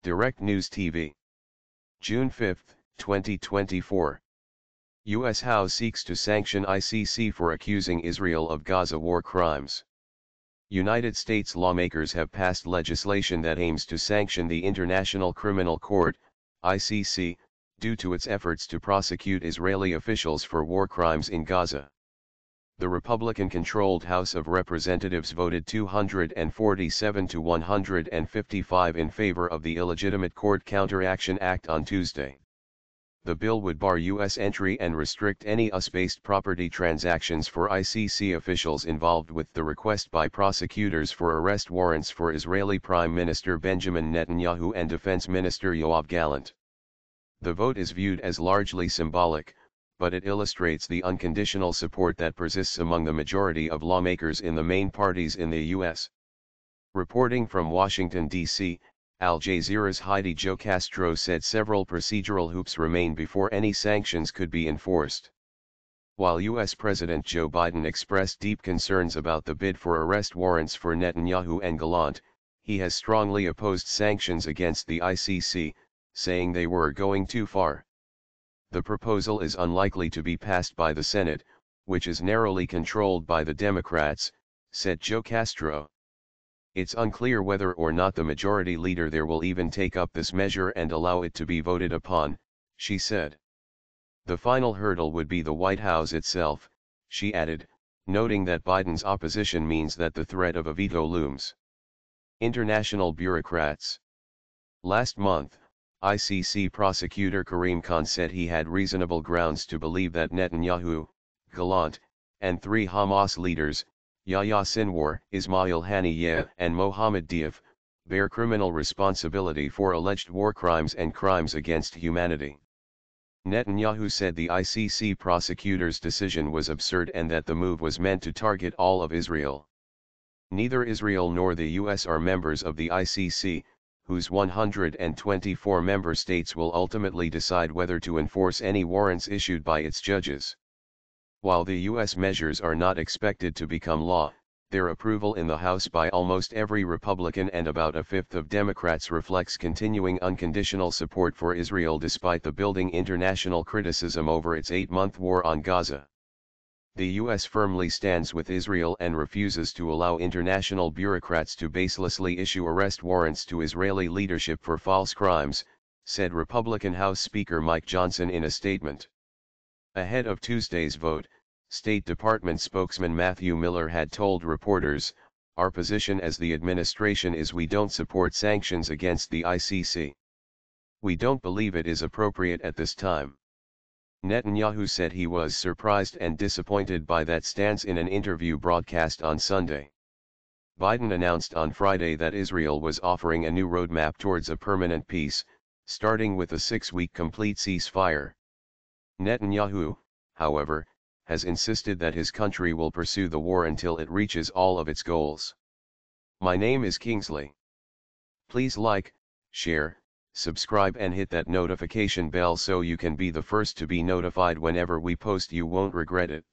Direct News TV. June 5, 2024. U.S. House seeks to sanction ICC for accusing Israel of Gaza war crimes. United States lawmakers have passed legislation that aims to sanction the International Criminal Court, ICC, due to its efforts to prosecute Israeli officials for war crimes in Gaza. The Republican-controlled House of Representatives voted 247 to 155 in favor of the Illegitimate Court Counteraction Act on Tuesday. The bill would bar U.S. entry and restrict any US-based property transactions for ICC officials involved with the request by prosecutors for arrest warrants for Israeli Prime Minister Benjamin Netanyahu and Defense Minister Yoav Gallant. The vote is viewed as largely symbolic, but it illustrates the unconditional support that persists among the majority of lawmakers in the main parties in the U.S. Reporting from Washington, D.C., Al Jazeera's Heidi Jo Castro said several procedural hoops remain before any sanctions could be enforced. While U.S. President Joe Biden expressed deep concerns about the bid for arrest warrants for Netanyahu and Gallant, he has strongly opposed sanctions against the ICC, saying they were going too far. The proposal is unlikely to be passed by the Senate, which is narrowly controlled by the Democrats, said Jo Castro. It's unclear whether or not the majority leader there will even take up this measure and allow it to be voted upon, she said. The final hurdle would be the White House itself, she added, noting that Biden's opposition means that the threat of a veto looms. International bureaucrats. Last month, ICC prosecutor Karim Khan said he had reasonable grounds to believe that Netanyahu, Gallant, and three Hamas leaders, Yahya Sinwar, Ismail Haniyeh, and Mohammed Diaf, bear criminal responsibility for alleged war crimes and crimes against humanity. Netanyahu said the ICC prosecutor's decision was absurd and that the move was meant to target all of Israel. Neither Israel nor the U.S. are members of the ICC, whose 124 member states will ultimately decide whether to enforce any warrants issued by its judges. While the U.S. measures are not expected to become law, their approval in the House by almost every Republican and about a fifth of Democrats reflects continuing unconditional support for Israel despite the building international criticism over its 8-month war on Gaza. The U.S. firmly stands with Israel and refuses to allow international bureaucrats to baselessly issue arrest warrants to Israeli leadership for false crimes, said Republican House Speaker Mike Johnson in a statement. Ahead of Tuesday's vote, State Department spokesman Matthew Miller had told reporters, "Our position as the administration is we don't support sanctions against the ICC. We don't believe it is appropriate at this time." Netanyahu said he was surprised and disappointed by that stance in an interview broadcast on Sunday. Biden announced on Friday that Israel was offering a new roadmap towards a permanent peace, starting with a 6-week complete ceasefire. Netanyahu, however, has insisted that his country will pursue the war until it reaches all of its goals. My name is Kingsley. Please like, share, subscribe and hit that notification bell so you can be the first to be notified whenever we post. You won't regret it.